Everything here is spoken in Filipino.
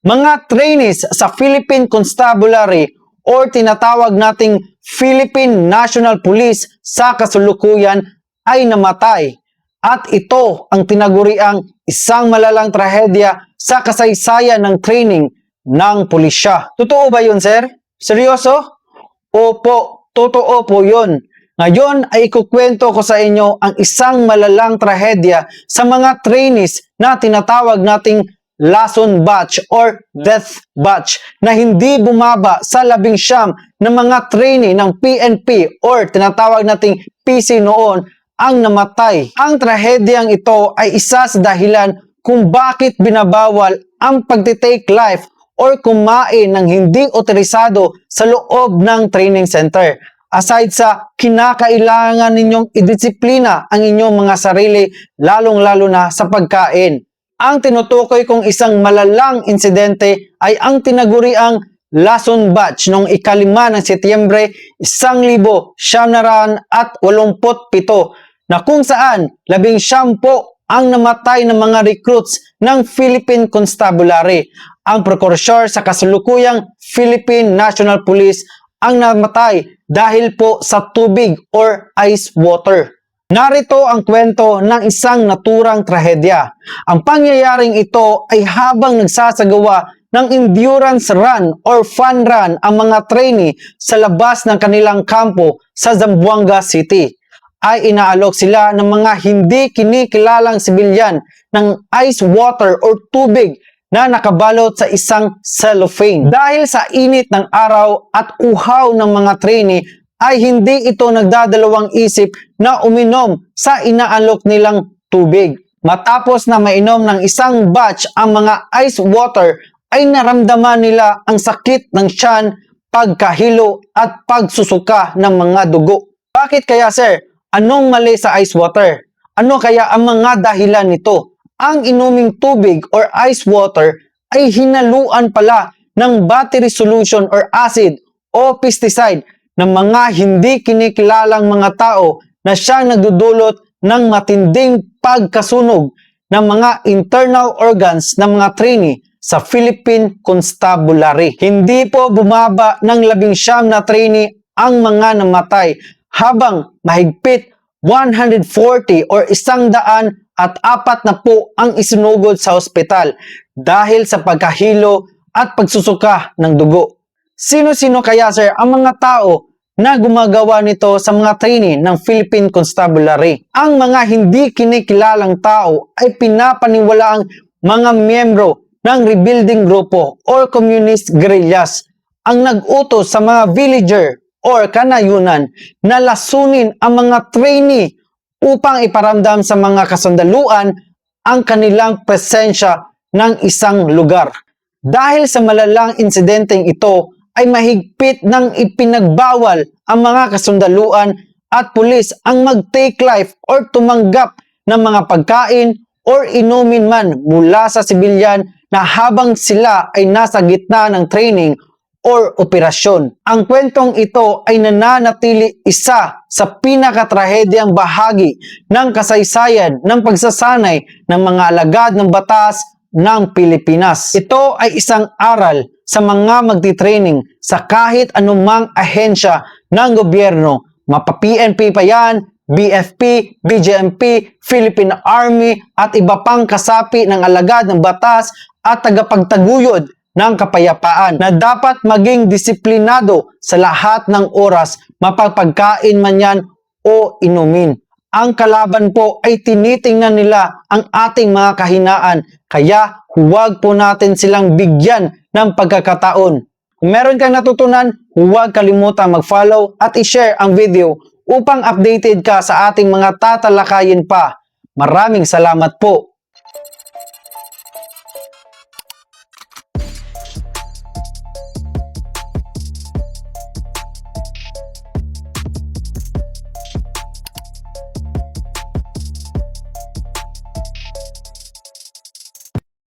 Mga trainees sa Philippine Constabulary or tinatawag nating Philippine National Police sa kasalukuyan ay namatay. At ito ang tinaguriang isang malalang trahedya sa kasaysayan ng training ng pulisya. Totoo ba yun, sir? Seryoso? Opo, totoo po yun. Ngayon ay ikukwento ko sa inyo ang isang malalang trahedya sa mga trainees na tinatawag nating Lason Batch or Death Batch na hindi bumaba sa 19 na mga trainee ng PNP or tinatawag nating PC noon ang namatay. Ang trahedyang ito ay isa sa dahilan kung bakit binabawal ang pagtitake life or kumain ng hindi otorisado sa loob ng training center. Aside sa kinakailangan ninyong idisiplina ang inyong mga sarili, lalong-lalo na sa pagkain. Ang tinutukoy kong isang malalang insidente ay ang tinaguriang Lason Batch noong 5 ng Setyembre 1987 na kung saan 19 po ang namatay ng mga recruits ng Philippine Constabulary. Ang prokursor sa kasalukuyang Philippine National Police ang namatay dahil po sa tubig or ice water. Narito ang kwento ng isang naturang trahedya. Ang pangyayaring ito ay habang nagsasagawa ng endurance run or fun run ang mga trainee sa labas ng kanilang kampo sa Zamboanga City. Ay inaalok sila ng mga hindi kinikilalang sibilyan ng ice water or tubig na nakabalot sa isang cellophane. Dahil sa init ng araw at uhaw ng mga trainee, ay hindi ito nagdadalawang isip na uminom sa inaalok nilang tubig. Matapos na mainom ng isang batch ang mga ice water, ay naramdaman nila ang sakit ng tiyan, pagkahilo at pagsusuka ng mga dugo. Bakit kaya, sir? Anong mali sa ice water? Ano kaya ang mga dahilan nito? Ang inuming tubig or ice water ay hinaluan pala ng battery solution or acid o pesticide ng mga hindi kinikilalang mga tao na siyang nagdudulot ng matinding pagkasunog ng mga internal organs ng mga trainee sa Philippine Constabulary. Hindi po bumaba ng 19 na trainee ang mga namatay habang mahigpit 140 or 104 na po ang isinugod sa ospital dahil sa pagkahilo at pagsusuka ng dugo. Sino-sino kaya, sir, ang mga tao na gumagawa nito sa mga trainee ng Philippine Constabulary? Ang mga hindi kinikilalang tao ay pinapaniwalaang mga miyembro ng rebuilding grupo or communist guerrillas ang nag-utos sa mga villager or kanayunan na lasunin ang mga trainee upang iparamdam sa mga kasundaluan ang kanilang presensya ng isang lugar. Dahil sa malalang insidenteng ito, ay mahigpit ng ipinagbawal ang mga kasundaluan at pulis ang mag-take life or tumanggap ng mga pagkain or inumin man mula sa sibilyan na habang sila ay nasa gitna ng training or operasyon. Ang kwentong ito ay nananatili isa sa pinakatrahedyang bahagi ng kasaysayan ng pagsasanay ng mga alagad ng batas ng Pilipinas. Ito ay isang aral sa mga magti-training sa kahit anumang ahensya ng gobyerno, mapa-PNP pa yan, BFP, BJMP, Philippine Army at iba pang kasapi ng alagad ng batas at tagapagtaguyod ng kapayapaan na dapat maging disiplinado sa lahat ng oras, mapagpagkain man yan o inumin. Ang kalaban po ay tinitingnan nila ang ating mga kahinaan, kaya huwag po natin silang bigyan ng pagkakataon. Kung meron kang natutunan, huwag kalimutang mag-follow at i-share ang video upang updated ka sa ating mga tatalakayin pa. Maraming salamat po.